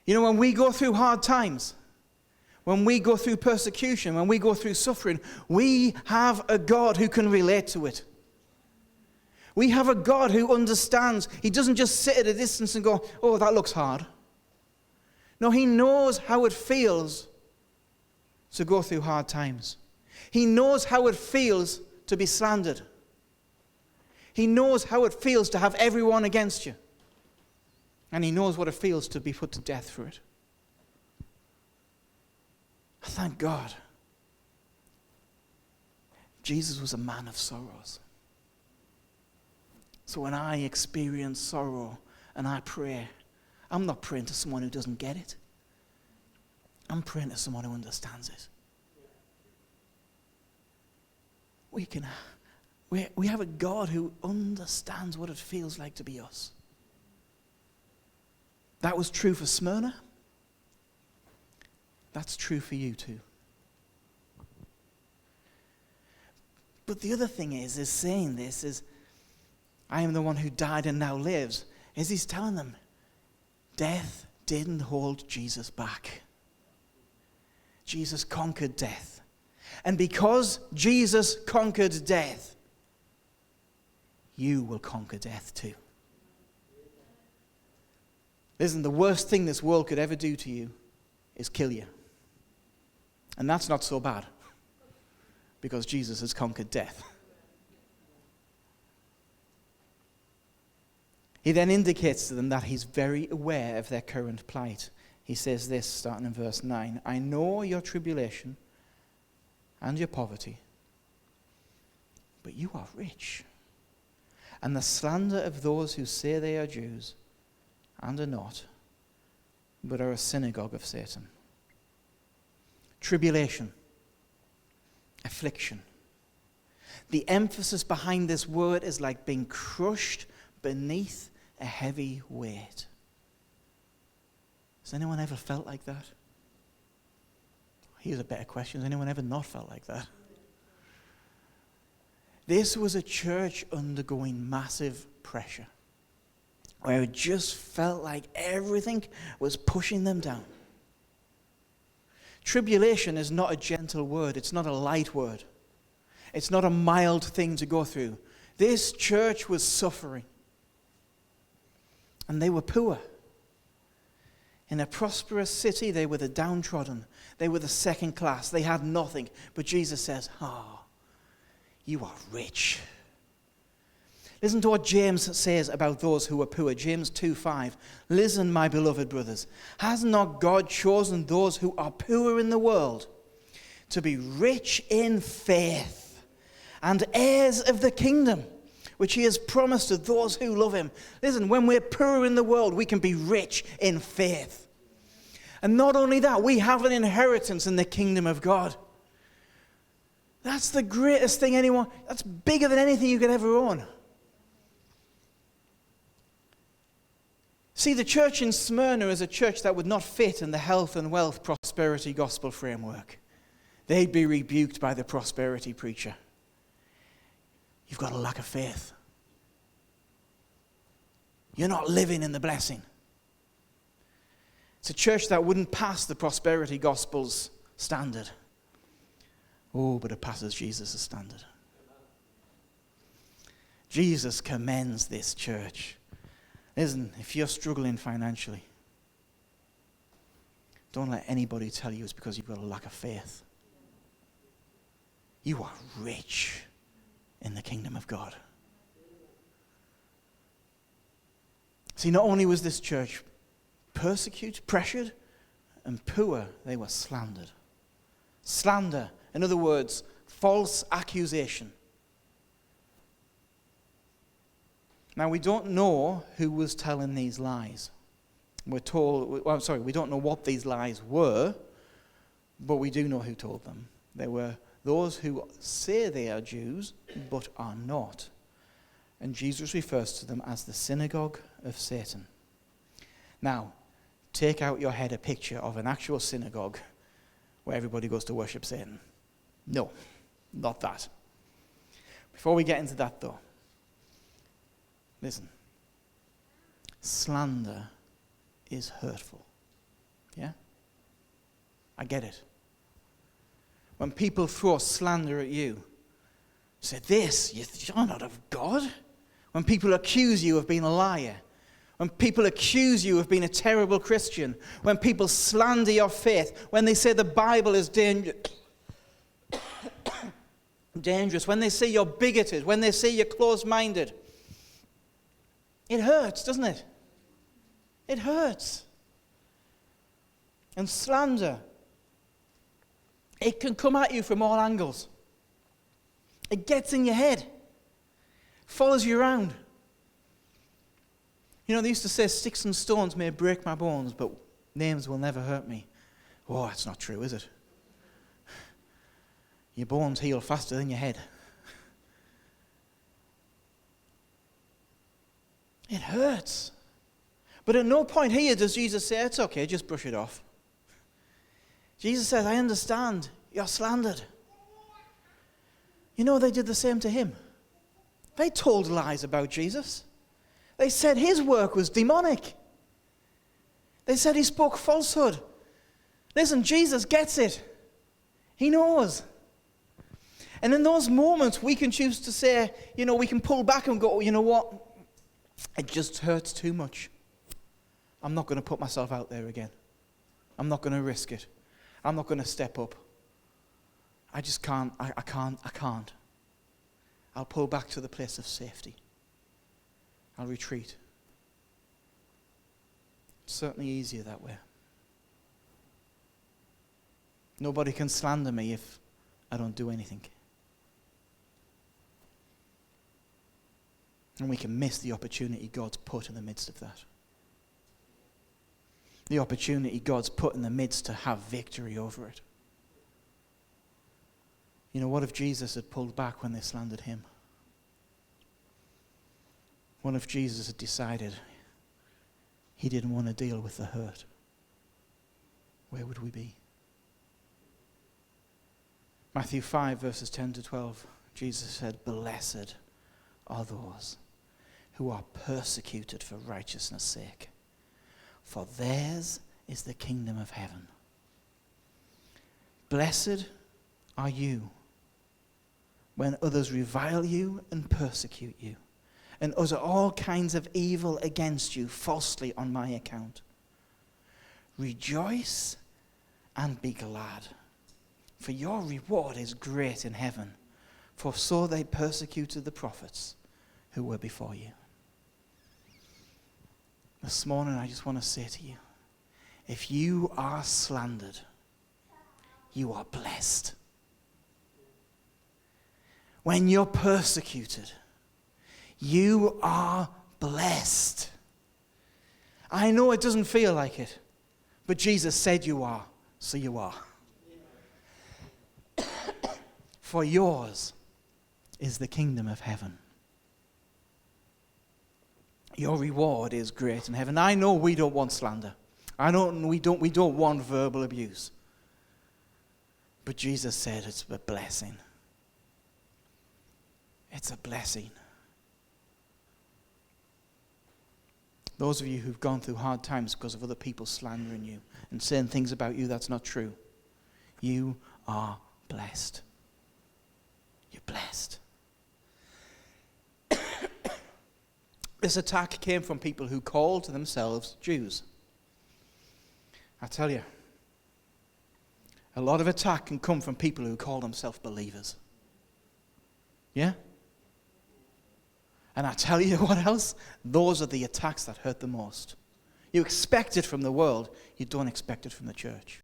You know, when we go through hard times, when we go through persecution, when we go through suffering, we have a God who can relate to it. We have a God who understands. He doesn't just sit at a distance and go, oh, that looks hard. No, he knows how it feels to go through hard times. He knows how it feels to be slandered. He knows how it feels to have everyone against you. And he knows what it feels to be put to death for it. Thank God. Jesus was a man of sorrows. So when I experience sorrow and I pray, I'm not praying to someone who doesn't get it. I'm praying to someone who understands it. We have a God who understands what it feels like to be us. That was true for Smyrna. That's true for you too. But the other thing is saying this is, I am the one who died and now lives, is he's telling them, death didn't hold Jesus back. Jesus conquered death. And because Jesus conquered death, you will conquer death too. Listen, the worst thing this world could ever do to you is kill you. And that's not so bad, because Jesus has conquered death. He then indicates to them that he's very aware of their current plight. He says this, starting in verse 9, I know your tribulation and your poverty, but you are rich. And the slander of those who say they are Jews and are not, but are a synagogue of Satan. Tribulation, affliction. The emphasis behind this word is like being crushed beneath a heavy weight. Has anyone ever felt like that? Here's a better question. Has anyone ever not felt like that? This was a church undergoing massive pressure, where it just felt like everything was pushing them down. Tribulation is not a gentle word. It's not a light word. It's not a mild thing to go through. This church was suffering. And they were poor. In a prosperous city, they were the downtrodden. They were the second class. They had nothing. But Jesus says, you are rich. Listen to what James says about those who are poor. James 2:5. Listen, my beloved brothers. Has not God chosen those who are poor in the world to be rich in faith and heirs of the kingdom, which he has promised to those who love him? Listen, when we're poor in the world, we can be rich in faith. And not only that, we have an inheritance in the kingdom of God. That's the greatest thing that's bigger than anything you could ever own. See, the church in Smyrna is a church that would not fit in the health and wealth prosperity gospel framework. They'd be rebuked by the prosperity preacher. You've got a lack of faith. You're not living in the blessing. It's a church that wouldn't pass the prosperity gospel's standard. Oh, but it passes Jesus' standard. Jesus commends this church. Listen, if you're struggling financially, don't let anybody tell you it's because you've got a lack of faith. You are rich in the kingdom of God. See, not only was this church persecuted, pressured, and poor, they were slandered. Slander, in other words, false accusation. Now, we don't know who was telling these lies. We don't know what these lies were, but we do know who told them. They were those who say they are Jews, but are not. And Jesus refers to them as the synagogue of Satan. Now, take out your head a picture of an actual synagogue where everybody goes to worship Satan. No, not that. Before we get into that, though, listen. Slander is hurtful. Yeah? I get it. When people throw slander at you, say, you're not of God. When people accuse you of being a liar, when people accuse you of being a terrible Christian, when people slander your faith, when they say the Bible is dangerous, when they say you're bigoted, when they say you're closed-minded, it hurts, doesn't it? It hurts. And slander, it can come at you from all angles. It gets in your head, follows you around. You know, they used to say, sticks and stones may break my bones, but names will never hurt me. Oh, that's not true, is it? Your bones heal faster than your head. It hurts. But at no point here does Jesus say, it's okay, just brush it off. Jesus says, I understand, you're slandered. You know, they did the same to him. They told lies about Jesus. They said his work was demonic. They said he spoke falsehood. Listen, Jesus gets it. He knows. And in those moments, we can choose to say, you know, we can pull back and go, you know what? It just hurts too much. I'm not going to put myself out there again. I'm not going to risk it. I'm not going to step up. I just can't. I can't. I'll pull back to the place of safety. I'll retreat. It's certainly easier that way. Nobody can slander me if I don't do anything. And we can miss the opportunity God's put in the midst of that. The opportunity God's put in the midst to have victory over it. You know, what if Jesus had pulled back when they slandered him? What if Jesus had decided he didn't want to deal with the hurt? Where would we be? Matthew 5, verses 10 to 12, Jesus said, blessed are those who are persecuted for righteousness' sake, for theirs is the kingdom of heaven. Blessed are you when others revile you and persecute you, and utter all kinds of evil against you falsely on my account. Rejoice and be glad, for your reward is great in heaven, for so they persecuted the prophets who were before you. This morning I just want to say to you, if you are slandered, you are blessed. When you're persecuted, you are blessed. I know it doesn't feel like it, but Jesus said you are, so you are. For yours is the kingdom of heaven. Your reward is great in heaven. I know we don't want slander. We don't want verbal abuse. But Jesus said it's a blessing. It's a blessing. Those of you who've gone through hard times because of other people slandering you and saying things about you that's not true, you are blessed. You're blessed. This attack came from people who called themselves Jews. I tell you, a lot of attack can come from people who call themselves believers. Yeah? And I tell you what else? Those are the attacks that hurt the most. You expect it from the world, you don't expect it from the church.